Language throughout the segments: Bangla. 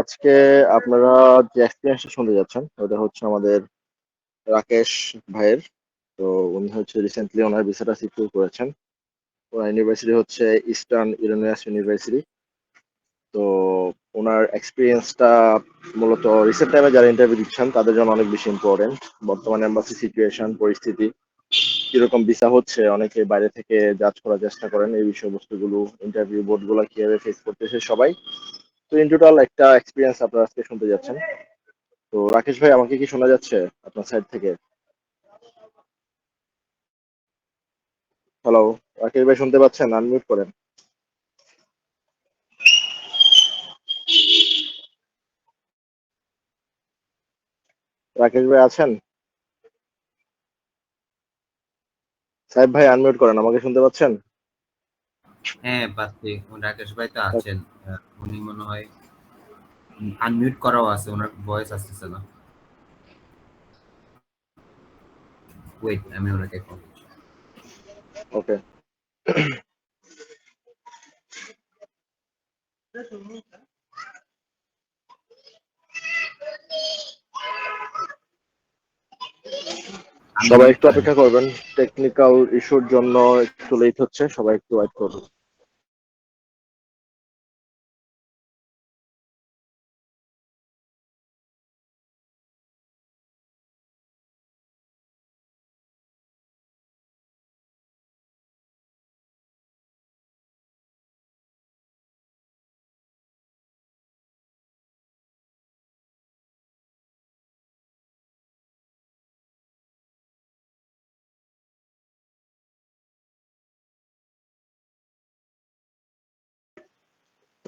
আজকে আপনারা যে এক্সপিরিয়েন্সটা শুনতে যাচ্ছেন ওটা হচ্ছে আমাদের রাকেশ ভাইয়ের। তো উনি হচ্ছে রিসেন্টলি ওনার ভিসাটা সিকিউর করেছেন। ওনার ইউনিভার্সিটি হচ্ছে ইস্টার্ন ইলিনয়েস ইউনিভার্সিটি। তো ওনার এক্সপিরিয়েন্সটা মূলত রিসেন্ট টাইমে যারা ইন্টারভিউ দিচ্ছেন তাদের জন্য অনেক বেশি ইম্পর্টেন্ট। বর্তমানে এম্বাসি সিচুয়েশন পরিস্থিতি কিরকম ভিসা হচ্ছে, অনেকে বাইরে থেকে জাজ করার চেষ্টা করেন এই বিষয়বস্তুগুলো, ইন্টারভিউ বোর্ডগুলো কিভাবে ফেস করতেছে সবাই। তো ইন টোটাল একটা এক্সপিরিয়েন্স আপনারা আজকে শুনতে যাচ্ছেন। তো রাকেশ ভাই, আমাকে কি শোনা যাচ্ছে আপনার সাইড থেকে? হ্যালো, রাকেশ ভাই শুনতে পাচ্ছেন? আনমিউট করেন। রাকেশ ভাই আছেন? সাহেব ভাই আনমিউট করেন, আমাকে শুনতে পাচ্ছেন? হ্যাঁ পাচ্ছি। রাকেশ ভাই তো আছেন। উনি মনে হয় আনমিউট করাও আছে, ওনার ভয়েস আসতেছে না। ওয়েট, আমি ওনাকে কল করছি। ওকে। আমি সবাই মিউট একটু করেন। অপেক্ষা করবেন, টেকনিক্যাল ইস্যুর জন্য একটু লেট হচ্ছে, সবাই একটু ওয়েট করবেন।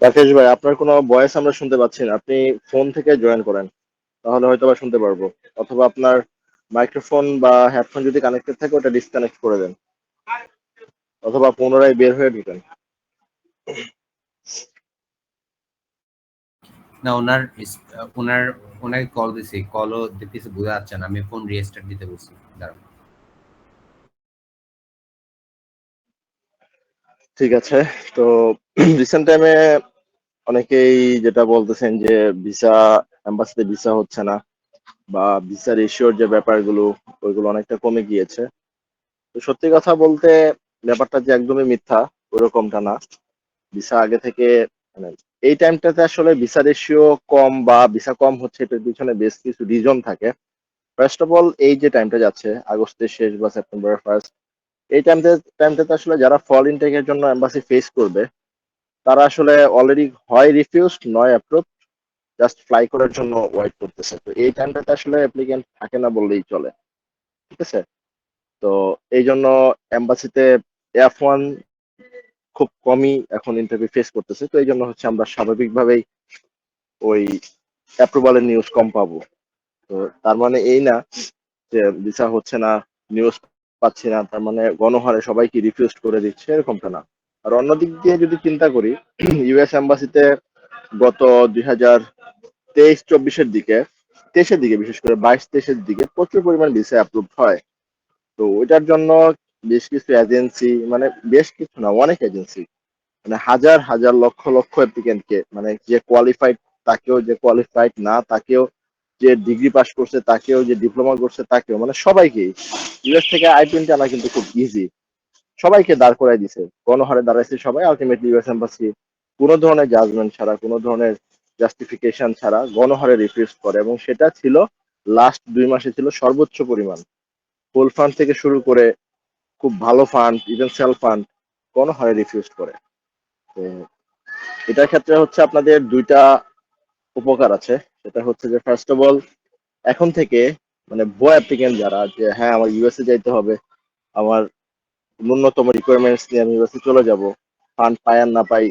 রাকেশ ভাই, আপনার কোনো ভয়েস আমরা শুনতে পাচ্ছি না। আপনি ফোন থেকে জয়েন করেন, তাহলে হয়তো বা শুনতে পারবো। অথবা আপনার মাইক্রোফোন বা হেডফোন যদি কানেক্টেড থাকে ওটা ডিসকানেক্ট করে দেন, অথবা পুনরায় বের হয়ে ঢুকেন। না, ওনার ওনাকে কল দিছি, কলও দেখতেছি বোঝা যাচ্ছে না। আমি ফোন রিস্টার্ট দিতে বলছি। দাঁড়ান। ঠিক আছে। তো রিসেন্ট টাইমে অনেকেই যেটা বলতেছেন যে ভিসা, এম্বাসিতে ভিসা হচ্ছে না, বা ভিসার ইস্যুর যে ব্যাপারগুলো ওইগুলো অনেকটা কমে গিয়েছে। তো সত্যি কথা বলতে ব্যাপারটা যে একদমই মিথ্যা ওরকমটা না। ভিসা আগে থেকে, মানে এই টাইমটাতে আসলে ভিসা রেশিও কম বা ভিসা কম হচ্ছে, এটার পিছনে বেশ কিছু রিজন থাকে। ফার্স্ট অফ অল, এই যে টাইমটা যাচ্ছে আগস্টের শেষ বা সেপ্টেম্বরের ফার্স্ট, এই টাইমটাতে আসলে যারা ফল ইনটেকের জন্য এম্বাসি ফেস করবে তারা আসলে অলরেডি হয় রিফিউজড নয় অ্যাপ্রুভ, জাস্ট ফ্লাই করার জন্য ওয়েট করতেছে। তো এই টাইমটাতে আসলে অ্যাপ্লিকেন্ট থাকে না বললেই চলে। ঠিক আছে। তো এই জন্য এম্বাসিতে F1 খুব কমই এখন ইন্টারভিউ ফেস করতেছে। তো এই জন্য হচ্ছে আমরা স্বাভাবিকভাবেই ওই অ্যাপ্রুভালের নিউজ কম পাবো। তো তার মানে এই না যে ভিসা হচ্ছে না, নিউজ পাচ্ছি না, তার মানে গণহারে সবাইকে রিফিউজ করে দিচ্ছে, এরকমটা না। আর অন্যদিক দিয়ে যদি চিন্তা করি, ইউএস এম্বাসিতে গত 2023-24-এর দিকে, 23-এর দিকে, বিশেষ করে 22-23-এর দিকে প্রচুর পরিমাণ ভিসা অ্যাপ্রুভ হয়। তো ওইটার জন্য বেশ কিছু এজেন্সি, মানে বেশ কিছু না, অনেক এজেন্সি, মানে হাজার হাজার লক্ষ লক্ষ অ্যাপ্লিকেন্টকে, মানে যে কোয়ালিফাইড তাকেও, যে কোয়ালিফাইড না তাকেও, যে ডিগ্রি পাস করছে তাকেও, যে ডিপ্লোমা করছে তাকেও, মানে সবাইকেই। ইউএস থেকে I-20 আনা কিন্তু খুব ইজি, সবাইকে দাঁড় করাই দিছে, গণহারে দাঁড়াইছে সবাই। আলটিমেটলি ইউএস এম্বাসি কোনো ধরনের জাজমেন্ট ছাড়া, কোনো ধরনের জাস্টিফিকেশন ছাড়া গণহারে রিফিউজ করে, এবং সেটা ছিল লাস্ট 2 মাসে ছিল সর্বোচ্চ পরিমাণ। ফুল ফান্ড থেকে শুরু করে খুব ভালো ফান্ড, ইভেন সেল ফান্ড গণহারে রিফিউজ করে। তো এটার ক্ষেত্রে হচ্ছে আপনাদের দুইটা উপকার আছে। সেটা হচ্ছে যে ফার্স্ট অফ অল, এখন থেকে মানে বয় অ্যাপ্লিকেন্ট যারা, যে হ্যাঁ আমার ইউএসএ যাইতে হবে, আমার ন্যূনতম রিকোয়ারমেন্টস নিয়ে আমি ইউএসএ চলে যাব, ফান্ড পাই আর না পাই,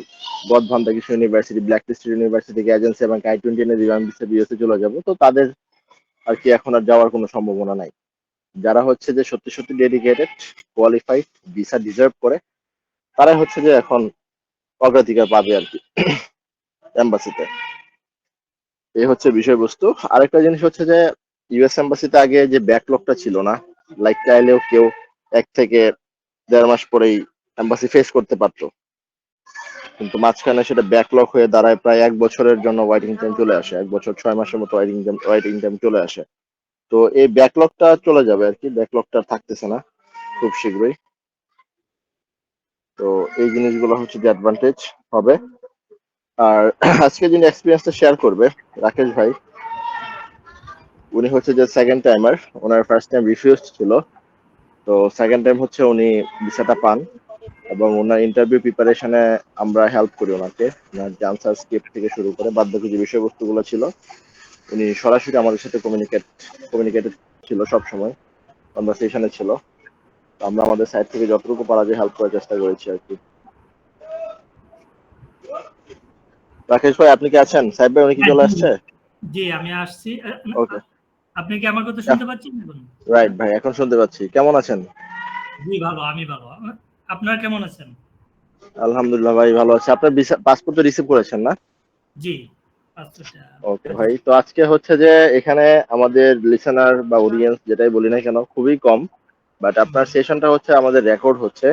গদভান্তা কিছু ইউনিভার্সিটি, ব্ল্যাক লিস্টেড ইউনিভার্সিটি থেকে এজেন্সি এবং I-20 এনে দিবে, আমি ইউএসএ চলে যাব, তো তাদের আর কি এখন আর যাওয়ার কোনো সম্ভাবনা নাই। যারা হচ্ছে যে সত্যি সত্যি ডেডিকেটেড, কোয়ালিফাইড, ভিসা ডিজার্ভ করে, তারাই হচ্ছে যে এখন অগ্রাধিকার পাবে আর কি এম্বাসিতে। এই হচ্ছে বিষয়বস্তু। আরেকটা জিনিস হচ্ছে যে ইউএস এম্বাসিতে আগে যে ব্যাকলগটা ছিল না, লাইক চাইলেও কেউ 1 থেকে 1.5 মাস পরেই এম্বাসি ফেস করতে পারতো। কিন্তু মাঝখানে সেটা ব্যাকলগ হয়ে দাঁড়ায় প্রায় 1 বছরের জন্য ওয়েটিং টাইম চলে আসে, 1 বছর 6 মাসের মতো ওয়েটিং টাইম চলে আসে। তো এই ব্যাকলগটা চলে যাবে আর কি, ব্যাকলগটা থাকতেছে না খুব শীঘ্রই। তো এই জিনিসগুলো হচ্ছে যে অ্যাডভান্টেজ হবে। আর আজকে যিনি এক্সপিরিয়েন্সটা শেয়ার করবে, রাকেশ ভাই, উনি হচ্ছে যে সেকেন্ড টাইমার। ওনার ফার্স্ট টাইম রিফিউজড ছিল, তো সেকেন্ড টাইম হচ্ছে উনি ভিসাটা পান, এবং ওনার ইন্টারভিউ প্রিপারেশনে আমরা হেল্প করি ওনাকে। ওনার যে আনসার স্ক্রিপ্ট থেকে শুরু করে বাদ বাকি যে বিষয়বস্তুগুলো ছিল, উনি সরাসরি আমাদের সাথে কমিউনিকেটেড ছিল, সব সময় কনভারসেশনে ছিল। তো আমরা আমাদের সাইড থেকে যতটুকু পারা যায় হেল্প করার চেষ্টা করেছি আর কি। রাকেশ ভাই, আপনি কি আছেন? সাহেব ভাই, উনি কি চলে আসছে? জি, আমি আসছি। ওকে, আপনি কি আমার কথা শুনতে পাচ্ছেন এখন? রাইট ভাই, এখন শুনতে পাচ্ছি। কেমন আছেন? জি ভালো, আমি ভালো। আপনারা কেমন আছেন? আলহামদুলিল্লাহ ভাই, ভালো আছে। আপনার পাসপোর্ট তো রিসিভ করেছেন না? জি, পাসপোর্টটা। ওকে ভাই, তো আজকে হচ্ছে যে এখানে আমাদের লিসেনার বা অডিয়েন্স যেটাই বলি না কেন খুবই কম, বাট আপনার সেশনটা হচ্ছে আমাদের রেকর্ড হচ্ছে।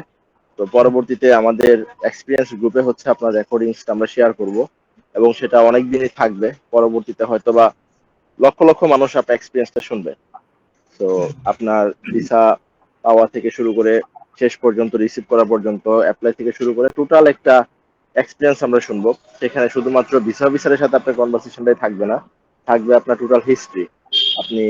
তো পরবর্তীতে আমাদের এক্সপিরিয়েন্স গ্রুপে হচ্ছে আপনার রেকর্ডিংসটা আমরা শেয়ার করব, এবং সেটা অনেক দিনই থাকবে। পরবর্তীতে হয়তো বা লক্ষ লক্ষ মানুষ আপনার এক্সপিরিয়েন্সটা শুনবে। তো আপনার ভিসা পাওয়া থেকে শুরু করে শেষ পর্যন্ত রিসিভ করা পর্যন্ত, অ্যাপ্লাই থেকে শুরু করে টোটাল একটা এক্সপিরিয়েন্স আমরা শুনবো। সেখানে শুধুমাত্র ভিসা অফিসারের সাথে আপনার কনভারসেশনটাই থাকবে না, থাকবে আপনার টোটাল হিস্ট্রি। আপনি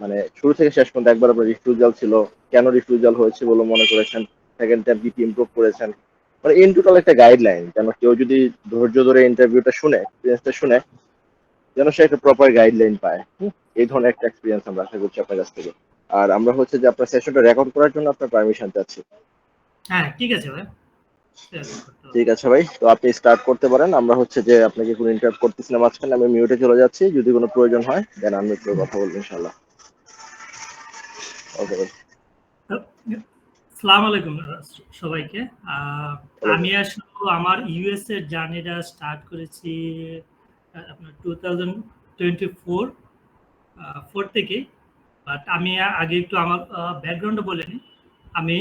মানে শুরু থেকে শেষ পর্যন্ত, একবার আপনার রিফিউজাল ছিল, কেন রিফিউজাল হয়েছে বলে মনে করেছেন, সেকেন্ড টাইম কি ইমপ্রুভ করেছেন, মানে ইন টোটাল একটা গাইডলাইন, যেন কেউ যদি ধৈর্য ধরে ইন্টারভিউটা শুনে, এক্সপিরিয়েন্সটা শুনে, যেন সে একটা প্রপার গাইডলাইন পায়। এই ধরনের একটা এক্সপিরিয়েন্স আমরা আশা করছি আপনার কাছ থেকে। আর আমরা হচ্ছে যে আপনার সেশনটা রেকর্ড করার জন্য আপনার পারমিশন চাচ্ছি। হ্যাঁ, ঠিক আছে ভাই। ঠিক আছে ভাই, তো আপনি স্টার্ট করতে পারেন। আমরা হচ্ছে যে আপনাকে কোনো ইন্টারাপ্ট করতেছি না মাঝখানে, আমি মিউটে চলে যাচ্ছি। যদি কোনো প্রয়োজন হয় দেন আমি একটু কথা বলবো ইনশাল্লাহ। ওকে ভাই। আসসালামু আলাইকুম সবাইকে। আমি আসলে আমার ইউএস এর জার্নিটা স্টার্ট করেছি আপনার 2024 থেকে। বাট আমি আগে একটু আমার ব্যাকগ্রাউন্ডে বলে নিই। আমি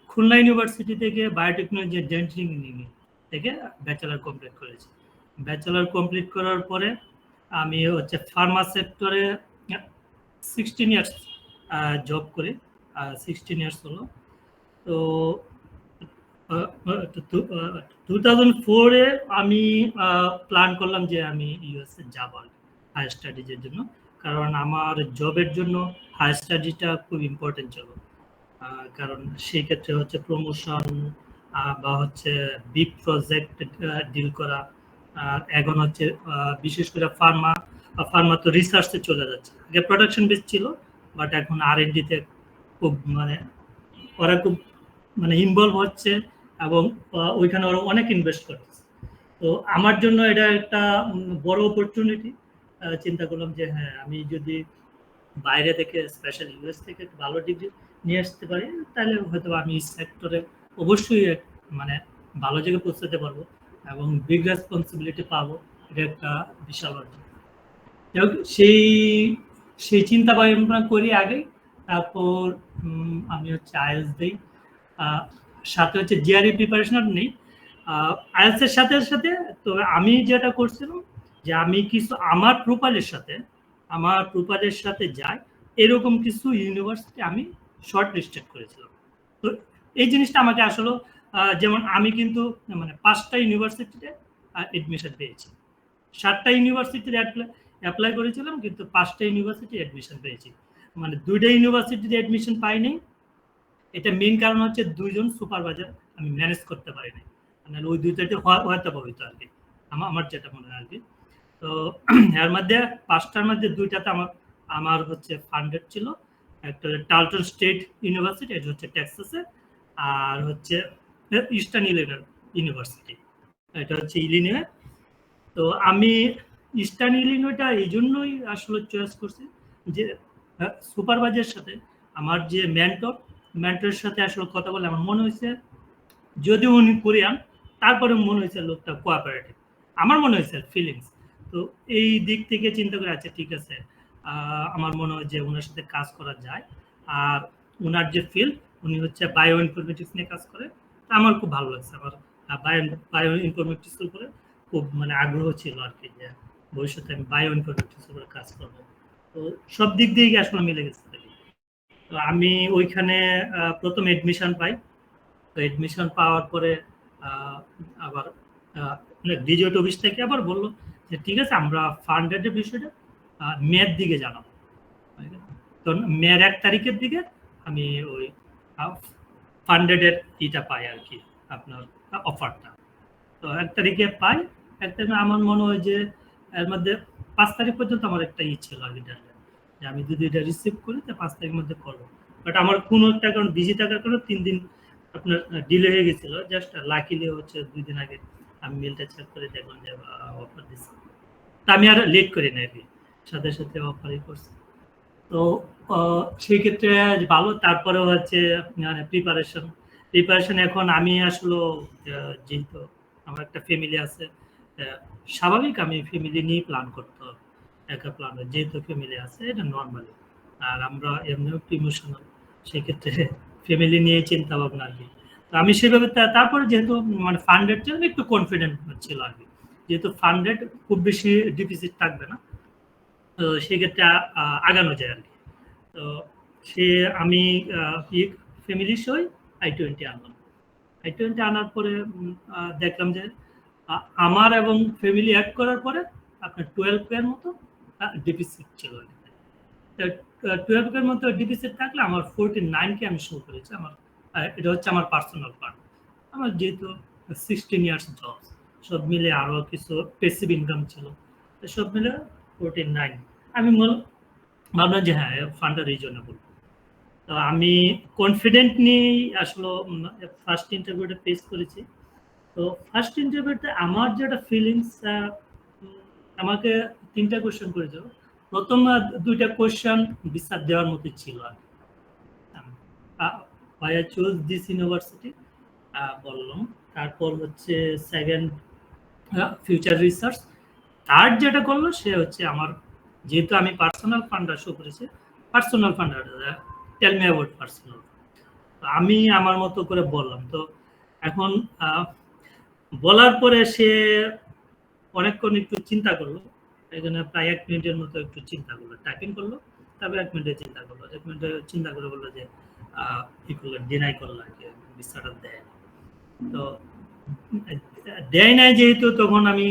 খুলনা ইউনিভার্সিটি থেকে বায়োটেকনোলজি জেনেটিক ইঞ্জিনিয়ারিং থেকে ব্যাচেলার কমপ্লিট করেছি। ব্যাচেলার কমপ্লিট করার পরে আমি হচ্ছে ফার্মা সেক্টরে 16 ইয়ার্স জব করে, 16 ইয়ার্স হলো। তো 2004-এ আমি প্ল্যান করলাম যে আমি ইউএসএ যাব হায়ার স্টাডিজের জন্য, কারণ আমার জবের জন্য হায়ার স্টাডিটা খুব ইম্পর্টেন্ট ছিল। কারণ সেই ক্ষেত্রে হচ্ছে প্রমোশন বা হচ্ছে বিগ প্রজেক্ট ডিল করা। এখন হচ্ছে বিশেষ করে ফার্মা তো রিসার্চে চলে যাচ্ছে। আগে প্রোডাকশন বেস ছিল, বাট এখন আর&ডিতে খুব মানে ওরা খুব মানে ইনভলভ হচ্ছে, এবং ওইখানে ওরা অনেক ইনভেস্ট করতেছে। তো আমার জন্য এটা একটা বড় অপরচুনিটি। চিন্তা করলাম যে হ্যাঁ, আমি যদি বাইরে থেকে স্পেশাল ইউএস থেকে ভালো ডিগ্রি নিয়ে আসতে পারি, তাহলে হয়তো আমি সেক্টরে অবশ্যই মানে ভালো জায়গায় পৌঁছাতে পারবো এবং বিগ রেসপন্সিবিলিটি পাবো। এটা একটা বিশাল অর্জন। সেই সেই চিন্তা ভাবনা করি আগে। তারপর আমি হচ্ছে আইএলস দিই, সাথে হচ্ছে জিআরই প্রিপারেশন নেই। আইএলস এর সাথে সাথে তো আমি যেটা করছিলাম যে আমি কিছু আমার প্রোফাইলের সাথে যায় এরকম কিছু ইউনিভার্সিটি আমি শর্ট লিস্টেড করেছিলাম। তো এই জিনিসটা আমাকে আসলে যেমন আমি কিন্তু মানে 5টা ইউনিভার্সিটিতে এডমিশন পেয়েছি। 7টা ইউনিভার্সিটিতে অ্যাপ্লাই করেছিলাম, কিন্তু 5টা ইউনিভার্সিটি অ্যাডমিশন পেয়েছি। মানে 2টা ইউনিভার্সিটিতে অ্যাডমিশন পাইনি। এটা মেইন কারণ হচ্ছে 2জন সুপারভাইজার আমি ম্যানেজ করতে পারিনি। মানে ওই 2টাতে হয়তো হইতো আর কি, আমার যেটা মনে হয় আর কি। তো এর মধ্যে 5টার মধ্যে 2টাতে আমার হচ্ছে ফান্ডেড ছিল। একটা টালটন স্টেট ইউনিভার্সিটি, এটা হচ্ছে টেক্সাসে, আর হচ্ছে ইস্টার্ন ইউনিভার্সিটি, এটা হচ্ছে ইলিনয়ে। তো আমি ইস্টার্ন ইলিনয়টা এই জন্যই আসলে চয়েস করছি যে সুপারভাইজারের সাথে আমার যে মেন্টরের সাথে আসলে কথা বলে আমার মনে হয়েছে, যদিও উনি কোরিয়ান, তারপরে মনে হয়েছে লোকটা কোঅপারেটিভ, আমার মনে হয়েছে ফিলিংস। তো এই দিক থেকে চিন্তা করে আচ্ছা ঠিক আছে, আমার মনে হয় যে ওনার সাথে কাজ করা যায়। আর ওনার যে ফিল্ড, উনি হচ্ছে বায়ো ইনফরমেটিক্স নিয়ে কাজ করে, আমার খুব ভালো লাগছে। আমার বায়ো ইনফরমেটিক্স উপরে খুব মানে আগ্রহ ছিল আর কি, যে ভবিষ্যতে আমি বায়ো ইনফরমেটিক্স উপরে কাজ করবো। তো সব দিক দিয়ে আসলে মিলে গেছে। তো আমি ওইখানে প্রথম এডমিশন পাই। তো এডমিশন পাওয়ার পরে আবার গ্রাজুয়েট অফিস থেকে আবার বললো যে ঠিক আছে আমরা ফান্ডেড এর বিষয়টা মের দিকে জানাবো। তো মের 1 তারিখের দিকে আমি ওই ফান্ডেড এর ইটা পাই আর কি, আপনার অফারটা। তো 1 তারিখে পাই। 1 তারিখে আমার মনে হয় যে এর মধ্যে 5 তারিখ পর্যন্ত আমার একটা ছিল আর কি, যে আমি যদি এটা রিসিভ করি তো 5 তারিখের মধ্যে করবো। বাট আমার কোনো একটা কারণ বিজি থাকার কারণে 3 দিন আপনার ডিলে হয়ে গেছিল। জাস্ট লাকিলি হচ্ছে 2 দিন আগে আমি মেলটা চেক করে দেখলাম যে অফার দিচ্ছে। তা আমি আর লেট করি না আর কি, সাথে সাথে অফারই করছি। তো সেই ক্ষেত্রে ভালো। তারপরে হচ্ছে মানে প্রিপারেশন এখন আমি আসলে যেহেতু আমার একটা ফ্যামিলি আছে, স্বাভাবিক আমি ফ্যামিলি নিয়ে প্ল্যান করতে হবে, একা প্ল্যান, যেহেতু ফ্যামিলি আছে এটা নর্মালি। আর আমরা এমনিও ইমোশনাল, সেক্ষেত্রে ফ্যামিলি নিয়ে চিন্তা ভাবনা আর কি। তো আমি সেভাবে তারপরে যেহেতু মানে ফান্ডেড জন্য একটু কনফিডেন্ট ছিল আর কি, যেহেতু ফান্ডেড খুব বেশি ডিফিসিট থাকবে না, তো সেক্ষেত্রে আগানো যায় আর কি। তো সে আমি ফ্যামিলির সই i20 আনলাম। i20 আনার পরে দেখলাম যে আমার এবং ফ্যামিলি অ্যাড করার পরে আপনার 12 এর মতো ডিফিসিট ছিল। 12 এর মতো ডিফিসিট থাকলে আমার 49 কে আমি শো করেছি। আমার এটা হচ্ছে আমার পার্সোনাল ফান্ড। আমার যেহেতু 16 ইয়ার্স জব, সব মিলে আরো কিছু প্যাসিভ ইনকাম ছিল, সব মিলে 49। আমি ভাবলাম যে হ্যাঁ ফান্ডটা রিজনেবল। তো আমি কনফিডেন্ট নিয়েই আসলে ফার্স্ট ইন্টারভিউটা ফেস করেছি। তো ফার্স্ট ইন্টারভিউতে আমার যেটা ফিলিংস, আমাকে 3টা কোয়েশ্চেন করেছিল। প্রথম 2টা কোয়েশ্চেন বিচার দেওয়ার মতো ছিল আর why I chose this university বললাম। তারপর হচ্ছে সেকেন্ড ফিউচার রিসার্চ। থার্ড যেটা করলো সে হচ্ছে আমার, যেহেতু আমি পার্সোনাল ফান্ডার শো করেছি, পার্সোনাল ফান্ডার টেল মি অ্যাবাউট পার্সোনাল। আমি আমার মতো করে বললাম। তো এখন বলার পরে সে অনেকক্ষণ একটু চিন্তা করলো, এখানে প্রায় 1 মিনিটের মতো একটু চিন্তা করলো, টাইপিং করলো, তারপর 1 মিনিটে চিন্তা করলো। 1 মিনিটে চিন্তা করে বললো যে কি করলো, ডিনাই করলো আর কি, ভিসাটা দেয়। তো দেয় নাই যেহেতু, তখন আমি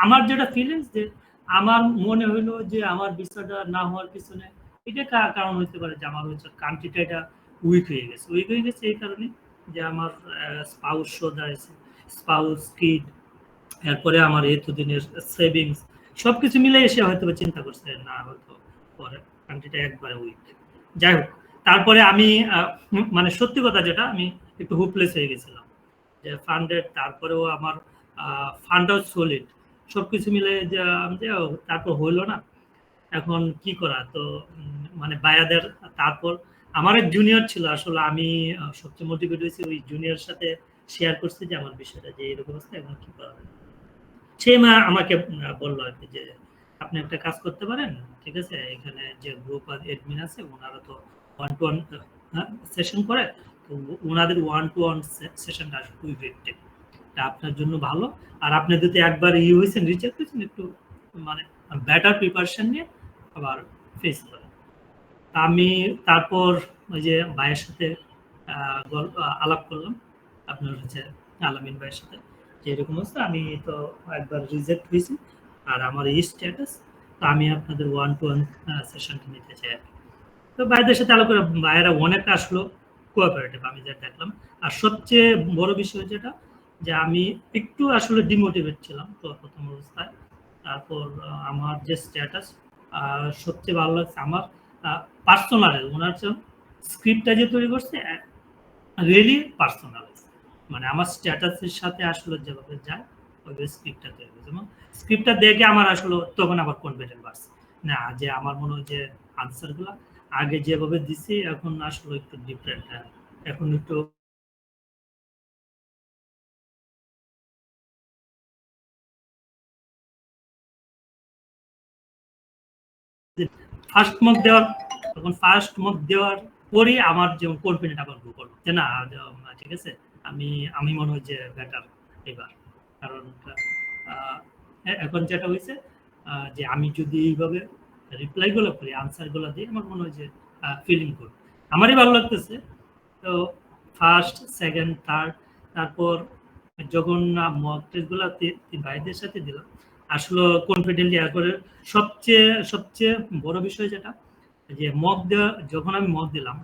আমার যেটা ফিলিংস, যে আমার মনে হইলো যে আমার ভিসাটা না হওয়ার পিছনে এটা কারণ হতে পারে যে আমার হচ্ছে কান্ট্রিটা এটা উইক হয়ে গেছে এই কারণে যে আমার স্পাউস শো দাঁড়িয়েছে, স্পাউস কিড, এরপরে আমার এতদিনের সেভিংস সবকিছু মিলে এসে হয়তো চিন্তা করছে না হয়তো পরে কান্ট্রিটা একবারে উইক। যাই হোক, তারপরে আমি মানে সত্যি কথা যেটা, আমি একটু হোপলেস হয়ে গেছিলাম যে ফান্ডেড, তারপরেও আমার ফান্ডও সলিড, সবকিছু মিলে যে তারপর হইলো না, এখন কি করা। তো মানে বায়াদের, তারপর আমার এক জুনিয়র ছিল, আসলে আমি সবচেয়ে মোটিভেট হয়েছি ওই জুনিয়র সাথে শেয়ার করছি যে আমার বিষয়টা, যে এরকম অবস্থা, এখন কি করা হবে। সে আমাকে বললো আর কি যে আপনি একটা কাজ করতে পারেন, ঠিক আছে, এখানে যে গ্রুপ অ্যাডমিন আছে ওনারা তো 1-to-1 সেশন করে, তো ওনাদের 1-to-1 সেশনটা আসলে খুবই ইফেক্টিভ, এটা আপনার জন্য ভালো। আর আপনি যদি একবার হয়েছেন, রিজেক্ট হয়েছেন, একটু মানে বেটার প্রিপারেশন নিয়ে আবার ফেস করেন। আমি তারপর ওই যে ভাইয়ের সাথে আলাপ করলাম, আপনার হচ্ছে আলামিন ভাইয়ের সাথে, যে এরকম অবস্থা, আমি তো একবার রিজেক্ট হয়েছি আর আমার এই স্ট্যাটাস, তো আমি আপনাদের 1-to-1 সেশনটা নিতে চাই। তো ভাইদের সাথে আলাপ করে ভাইয়েরা অনেক আসলো কোঅপারেটিভ, আমি যেটা দেখলাম। আর সবচেয়ে বড় বিষয় যেটা, যে আমি একটু আসলে ডিমোটিভেট ছিলাম তো প্রথম অবস্থায়। তারপর আমার যে স্ট্যাটাস, সবচেয়ে ভালো লাগছে আমার পার্সোনাল, ওনার স্ক্রিপ্টটা যে তৈরি করছে রিয়েলি পার্সোনাল, মানে আমার স্ট্যাটাসের সাথে আসলে যেভাবে যায় ওইভাবে স্ক্রিপ্টটা তৈরি করছে, এবং স্ক্রিপ্টটা দেখে আমার আসলে তখন আবার কনফিডেন্ট বাড়ছে না, যে আমার মনে হয় যে আনসারগুলো আগে যেভাবে দিছি এখন আসলে একটু ডিফারেন্ট, এখন একটু ফার্স্ট মক দেওয়ার পরে আমার যেমন কনফিডেন্ট আবার গ্রো করলো যে না ঠিক আছে, আমি মনে হয় যে বেটার এবার। কারণ এখন যেটা হয়েছে যে আমি যদি এইভাবে রিপ্লাইগুলো করি, আনসারগুলো দিই, আমার মনে হয় যে ফিলিং গুড, আমারই ভালো লাগতেছে। তো ফার্স্ট, সেকেন্ড, থার্ড, তারপর যখন মক টেস্টগুলো ভাইদের সাথে দিলাম, আসলে কনফিডেন্টলি করে সবচেয়ে সবচেয়ে বড় বিষয় যেটা, যে মক দেওয়া, যখন আমি মক দিলাম,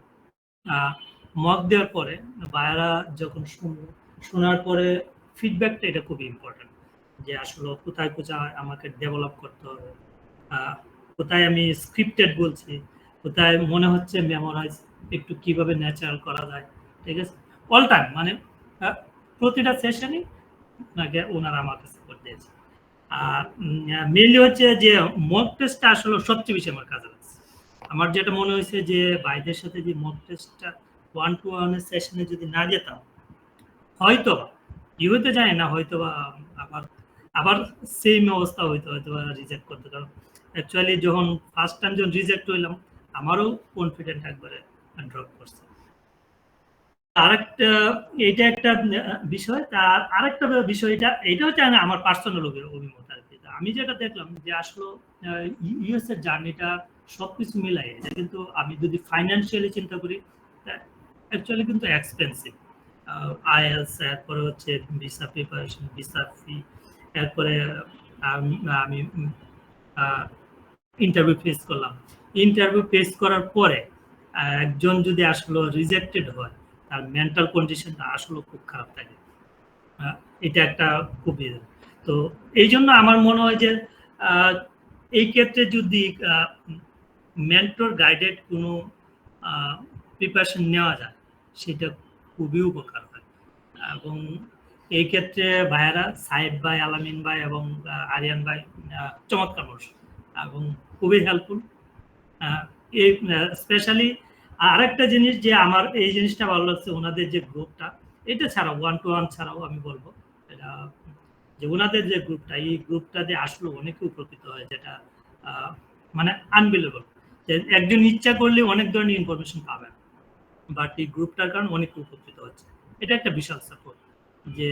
মক দেওয়ার পরে ভাইয়ারা যখন শুনলো, শোনার পরে ফিডব্যাকটা, এটা খুবই ইম্পর্টেন্ট, যে আসলে কোথায় কোথায় আমাকে ডেভেলপ করতে হবে, কোথায় আমি স্ক্রিপ্টেড বলছি, কোথায় মনে হচ্ছে মেমোরাইজ একটু কিভাবে ন্যাচারাল করা যায়, ঠিক আছে। অল টাইম মানে প্রতিটা সেশনই ওনারা আমাকে সাপোর্ট দিয়েছে। আর মেনলি হচ্ছে যে মক টেস্টটা আসলে সবচেয়ে বেশি আমার কাজে লাগছে। আমার যেটা মনে হয়েছে যে ভাইদের সাথে যে মক টেস্টটা 1-to-1 সেশনে যদি না যেতাম, হয়তো কি হইতে জানি না, হয়তো আবার আবার সেম অবস্থা হয়তো রিজেক্ট করতে। কারণ অ্যাকচুয়ালি যখন ফার্স্ট টাইম যখন রিজেক্ট হইলাম, আমারও কনফিডেন্ট একবারে ড্রপ করছে। আরেকটা, এটা একটা বিষয়। তার আরেকটা বিষয়, এটা হচ্ছে আমার পার্সোনাল অভিমত আর কি। আমি যেটা দেখলাম যে আসলে ইউএস এর জার্নিটা সবকিছু মিলাই, এটা কিন্তু আমি যদি ফাইন্যান্সিয়ালি চিন্তা করি, অ্যাকচুয়ালি কিন্তু এক্সপেন্সিভ। আইএলস, এরপরে হচ্ছে ভিসা প্রিপারেশন, ভিসা ফি, এরপরে আমি ইন্টারভিউ ফেস করলাম। ইন্টারভিউ ফেস করার পরে একজন যদি আসলে রিজেক্টেড হয়, তার মেন্টাল কন্ডিশনটা আসলে খুব খারাপ থাকে। এটা একটা খুবই, তো এই জন্য আমার মনে হয় যে এই ক্ষেত্রে যদি মেন্টর গাইডেড কোনো প্রিপারেশন নেওয়া যায়, সেটা খুবই উপকার হয়। এবং এই ক্ষেত্রে ভাইয়ারা, সাইদ ভাই, আলামিন ভাই এবং আরিয়ান ভাই চমৎকার মানুষ এবং খুবই হেল্পফুল। এই স্পেশালি আরেকটা জিনিস যে আমার এই জিনিসটা ভালো লাগছে, ওনাদের যে গ্রুপটা, এটা ছাড়াও 1-to-1 ছাড়াও আমি বলবো এটা, যে ওনাদের যে গ্রুপটা, এই গ্রুপটাতে আসলে অনেকে উপকৃত হয়, যেটা মানে আনবিলিভেবল। যে একজন ইচ্ছা করলে অনেক ধরনের ইনফরমেশন পাবেন, বাট এই গ্রুপটার কারণে অনেক উপকৃত হচ্ছে। এটা একটা বিশাল সাপোর্ট, যে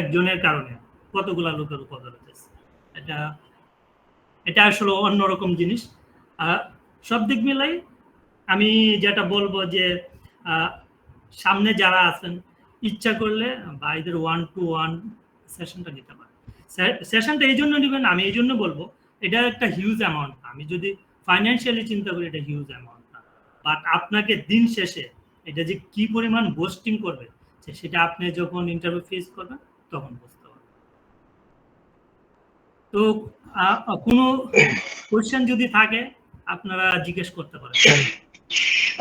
একজনের কারণে কতগুলা লোকের উপকার হচ্ছে। এটা আসলে অন্যরকম জিনিস। সব দিক মিলাই আমি যেটা বলবো যে সামনে যারা আছেন, ইচ্ছা করলে ভাইদের 1-to-1 সেশনটা নিতে পারেন। সেশনটা এই জন্য নেবেন, আমি এই জন্য বলবো, এটা একটা হিউজ অ্যামাউন্ট। আমি যদি ফাইন্যান্সিয়ালি চিন্তা করি, এটা হিউজ অ্যামাউন্ট না, বাট আপনাকে দিন শেষে এটা যে কি পরিমাণ বুস্টিং করবে, সেটা আপনি যখন ইন্টারভিউ ফেস করবেন তখন বুঝতে পারবেন। তো কোনো কোশ্চেন যদি থাকে আপনারা জিজ্ঞেস করতে পারেন।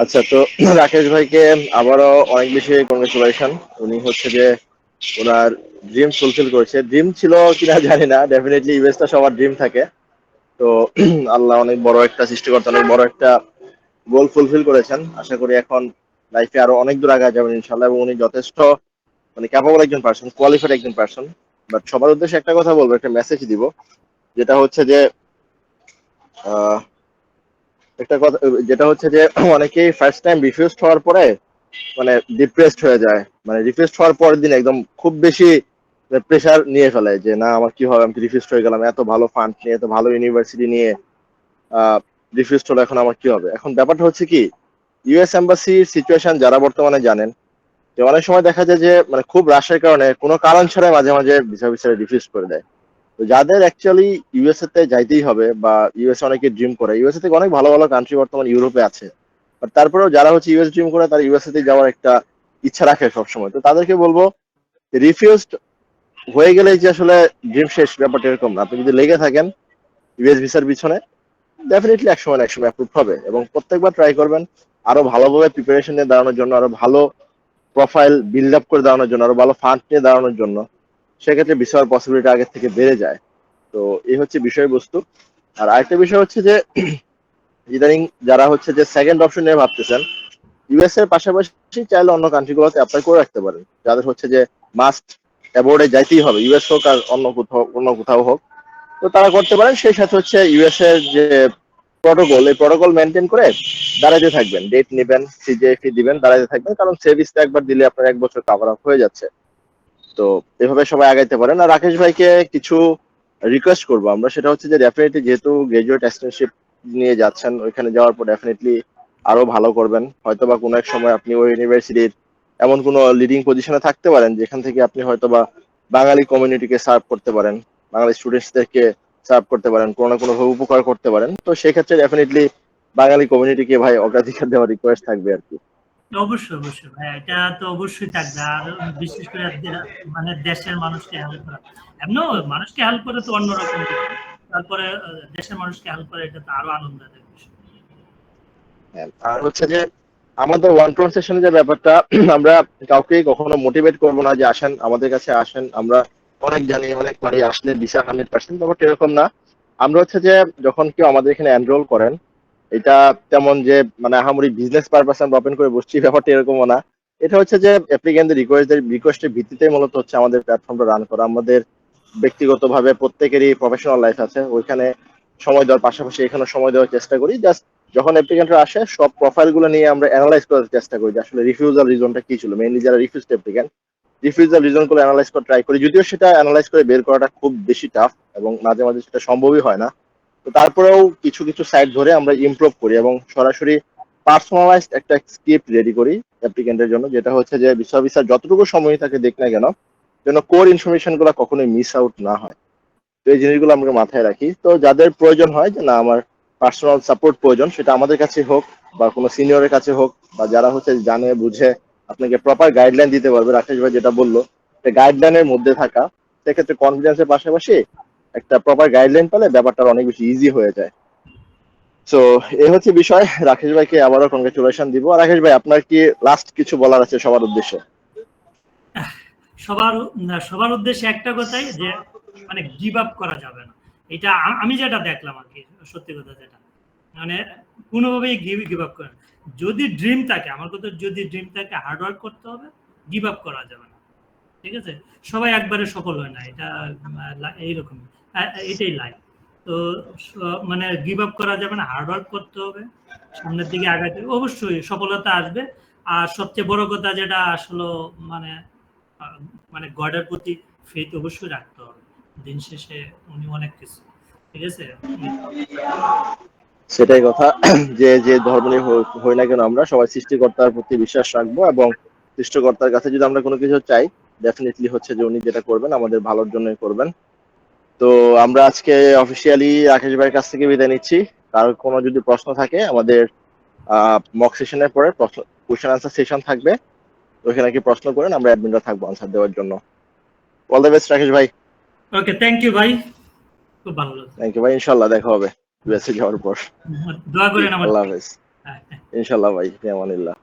আচ্ছা, তো রাকেশ ভাইকে আবারও অনেক বেশি কংগ্রেচুলেশন। উনি হচ্ছে যে ওনার ড্রিম ফুলফিল করেছে। ড্রিম ছিল কিনা জানি না, ডেফিনেটলি ইউএসটা সবার ড্রিম থাকে। তো আল্লাহ অনেক বড় একটা সৃষ্টিকর্তা, অনেক বড় একটা গোল ফুলফিল করেছেন। আশা করি এখন লাইফে আরো অনেক দূর আগে যাবেন ইনশাল্লাহ। এবং উনি যথেষ্ট মানে ক্যাপাবল একজন পার্সন, কোয়ালিফাইড একজন পার্সন। বাট সবার উদ্দেশ্যে একটা কথা বলবো, একটা মেসেজ দিব, যেটা হচ্ছে যে একটা কথা, যেটা হচ্ছে যে অনেকেই ফার্স্ট টাইম রিফিউজড হওয়ার পরে মানে ডিপ্রেসড হয়ে যায়। মানে রিফিউজড হওয়ার পরের দিন একদম খুব বেশি প্রেশার নিয়ে ফেলে, যে না আমার কি হবে, আমি রিফিউজড হয়ে গেলাম, এত ভালো ফান্ড নিয়ে, এত ভালো ইউনিভার্সিটি নিয়ে রিফিউজড হলো, এখন আমার কি হবে। এখন ব্যাপারটা হচ্ছে কি, ইউএস এম্বাসির সিচুয়েশন যারা বর্তমানে জানেন, যে অনেক সময় দেখা যায় যে মানে খুব রাশের কারণে কোনো কারণ ছাড়াই মাঝে মাঝে ভিসা রিফিউজ করে দেয়। তো যাদের অ্যাকচুয়ালি ইউএসএ তে যাইতেই হবে, বা ইউএসএ অনেকে ড্রিম করে, ইউএসএ থেকে অনেক ভালো ভালো কান্ট্রি বর্তমানে ইউরোপে আছে, বাট তারপরেও যারা হচ্ছে ইউএস ড্রিম করে, তারা ইউএসএ তে যাওয়ার একটা ইচ্ছা রাখে সবসময়। তো তাদেরকে বলবো, রিফিউজড হয়ে গেলে যে আসলে ড্রিম শেষ, ব্যাপারটা এরকম না। আপনি যদি লেগে থাকেন ইউএস ভিসার পিছনে, ডেফিনেটলি একসময় না একসময় অ্যাপ্রুভ হবে। এবং প্রত্যেকবার ট্রাই করবেন আরো ভালোভাবে প্রিপারেশন নিয়ে দাঁড়ানোর জন্য, আরো ভালো প্রোফাইল বিল্ড আপ করে দাঁড়ানোর জন্য, আরো ভালো ফান্ড নিয়ে দাঁড়ানোর জন্য। সেক্ষেত্রে ভিসার পসিবিলিটি আগের থেকে বেড়ে যায়। তো এই হচ্ছে বিষয়বস্তু। আর আরেকটা বিষয় হচ্ছে যে ইদানিং যারা হচ্ছে যে সেকেন্ড অপশন নিয়ে ভাবতেছেন, ইউএস এর পাশাপাশি চাইলে অন্য কান্ট্রিগুলোতে অ্যাপ্লাই করে রাখতে পারেন, যাদের হচ্ছে যে মাস্ট অ্যাবোর্ডে যাইতেই হবে, ইউএস হোক আর অন্য কোথাও হোক। তো তারা করতে পারেন। সেই সাথে হচ্ছে ইউএস এর যে প্রটোকল, এই প্রটোকল মেনটেন করে দাঁড়াইতে থাকবেন, ডেট নেবেন, সিজিএফি দিবেন, দাঁড়াইতে থাকবেন। কারণ সেভিসটা একবার দিলে আপনার 1 বছর কাভার আপ হয়ে যাচ্ছে। তো এভাবে সবাই আগাইতে পারেন। আর রাকেশ ভাইকে কিছু রিকোয়েস্ট করবো আমরা, সেটা হচ্ছে যে ডেফিনেটলি যেহেতু গ্রাজুয়েট অ্যাসিস্ট্যান্টশিপ নিয়ে যাচ্ছেন, ওইখানে যাওয়ার পর ডেফিনেটলি আরো ভালো করবেন। হয়তো বা কোনো এক সময় আপনি ওই ইউনিভার্সিটির এমন কোনো লিডিং পজিশনে থাকতে পারেন যেখান থেকে আপনি হয়তো বা বাঙালি কমিউনিটিকে সার্ভ করতে পারেন, বাঙালি স্টুডেন্টসদেরকে সার্ভ করতে পারেন, কোনো না কোনো ভাবে উপকার করতে পারেন। তো সেক্ষেত্রে ডেফিনেটলি বাঙালি কমিউনিটিকে ভাই অগ্রাধিকার দেওয়ার রিকোয়েস্ট থাকবে আর কি। অবশ্যই অবশ্যই ভাই, এটা তো অবশ্যই থাকবে। আর বিশেষ করে মানে দেশের মানুষকে হেল্প করা, এমন মানুষকে হেল্প করে তো অন্যরকম বিষয়। তারপরে দেশের মানুষকে হেল্প করে, এটা তো আরো আনন্দের বিষয়। হ্যাঁ, আর হচ্ছে যে আমাদের ওয়ান টু ওয়ান সেশনের যে ব্যাপারটা, আমরা কাউকে কখনো মোটিভেট করবো না যে আসেন আমাদের কাছে আসেন, আমরা অনেক জানি অনেক পারি, আসলে দিশা 100%, ব্যাপারটা এরকম না। আমরা হচ্ছে যে যখন কেউ আমাদের এখানে এনরোল করেন, এটা তেমন যে মানে আহামরি বিজনেস পারপাস আমরা ওপেন করে বসছি, ব্যাপারটা এরকমও না। এটা হচ্ছে যে অ্যাপ্লিকেন্টদের রিকোয়েস্টের ভিত্তিতে মূলত হচ্ছে আমাদের প্ল্যাটফর্মটা রান করা। আমাদের ব্যক্তিগতভাবে প্রত্যেকেরই প্রফেশনাল লাইফ আছে, ওইখানে সময় দেওয়ার পাশাপাশি এখানে সময় দেওয়ার চেষ্টা করি। জাস্ট যখন অ্যাপ্লিকেন্টরা আসে সব প্রোফাইল গুলো নিয়ে আমরা অ্যানালাইজ করার চেষ্টা করি যে আসলে রিফিউজাল রিজনটা কি ছিল, মেইনলি যারা রিফিউজড অ্যাপ্লিকেন্ট, রিফিউজাল রিজন গুলো অ্যানালাইজ করে ট্রাই করি। যদিও সেটা অ্যানালাইজ করে বের করাটা খুব বেশি টাফ এবং মাঝে মাঝে সেটা সম্ভবই হয় না। তো তারপরেও কিছু কিছু সাইট ধরে আমরা ইমপ্রুভ করি এবং সরাসরি পার্সোনালাইজড একটা স্ক্রিপ্ট রেডি করি অ্যাপ্লিকেন্টের জন্য, যেটা হচ্ছে যে বিশ্ববিদ্যালয় যতটুকু সময় থাকে দেখ না কেন, যেন কোর ইনফরমেশন গুলো কখনোই মিস আউট না হয়। তো এই জিনিসগুলো আমরা মাথায় রাখি। তো যাদের প্রয়োজন হয় যে না আমার পার্সোনাল সাপোর্ট প্রয়োজন, সেটা আমাদের কাছে হোক বা কোনো সিনিয়রের কাছে হোক, বা যারা হচ্ছে জানে বুঝে আপনাকে প্রপার গাইডলাইন দিতে পারবে, রাকেশ ভাই যেটা বললো গাইডলাইনের মধ্যে থাকা, সেক্ষেত্রে কনফিডেন্সের পাশাপাশি একটা প্রপার গাইডলাইন পেলে ব্যাপারটা অনেক বেশি ইজি হয়ে যায়। তো এই হচ্ছে বিষয়। রাকেশ ভাইকে আবারও কংগ্রেচুলেশন দিব। আর রাকেশ ভাই আপনার কি লাস্ট কিছু বলার আছে সবার উদ্দেশ্যে? সবার সবার উদ্দেশ্যে একটা কথাই, যে মানে গিভ আপ করা যাবে না। এটা আমি যেটা দেখলাম আর কি, সত্যি কথা যেটা, মানে কোনোভাবেই গিভ আপ করে না। যদি ড্রিম থাকে, আমার কথা, যদি ড্রিম থাকে হার্ড ওয়ার্ক করতে হবে, গিভ আপ করা যাবে না। ঠিক আছে, সবাই একবারে সফল হয় না, এটা এইরকম, এটাই লাইফ। তো মানে গিভ আপ করা যাবে না, হার্ড ওয়ার্ক করতে হবে, সামনের দিকে আগাতে হবে, অবশ্যই সফলতা আসবে। আর সবচেয়ে বড় কথা যেটা আসলে মানে মানে গডের প্রতি ফেথ অবশ্যই রাখতে হবে। দিন শেষে উনি অনেক কিছু, ঠিক আছে। সেটাই কথা, যে যে ধর্ম নিয়ে হই না কেন আমরা সবাই সৃষ্টিকর্তার প্রতি বিশ্বাস রাখবো, এবং সৃষ্টিকর্তার কাছে যদি আমরা কোনো কিছু চাই, ডেফিনেটলি হচ্ছে যে উনি যেটা করবেন আমাদের ভালোর জন্যই করবেন। তো আমরা আজকে অফিসিয়ালি রাকেশ ভাইয়ের কাছ থেকে বিদায় নিচ্ছি। কারোর কোনো যদি প্রশ্ন থাকে, আমাদের মক সেশনের পরে প্রশ্ন কোয়েশ্চেন আনসার সেশন থাকবে, ওইখানে কি প্রশ্ন করেন, আমরা অ্যাডমিনরা থাকবো আনসার দেওয়ার জন্য। অল দ্য বেস্ট রাকেশ ভাই। ওকে, থ্যাংক ইউ ভাই, খুব ভালো লাগছে। থ্যাংক ইউ ভাই, ইনশাল্লাহ দেখা হবে ইউএসএ যাওয়ার পর। দোয়া করেন আমার। আল্লাহ হাফেজ। ইনশাল্লাহ ভাই, ফি আমানিল্লাহ।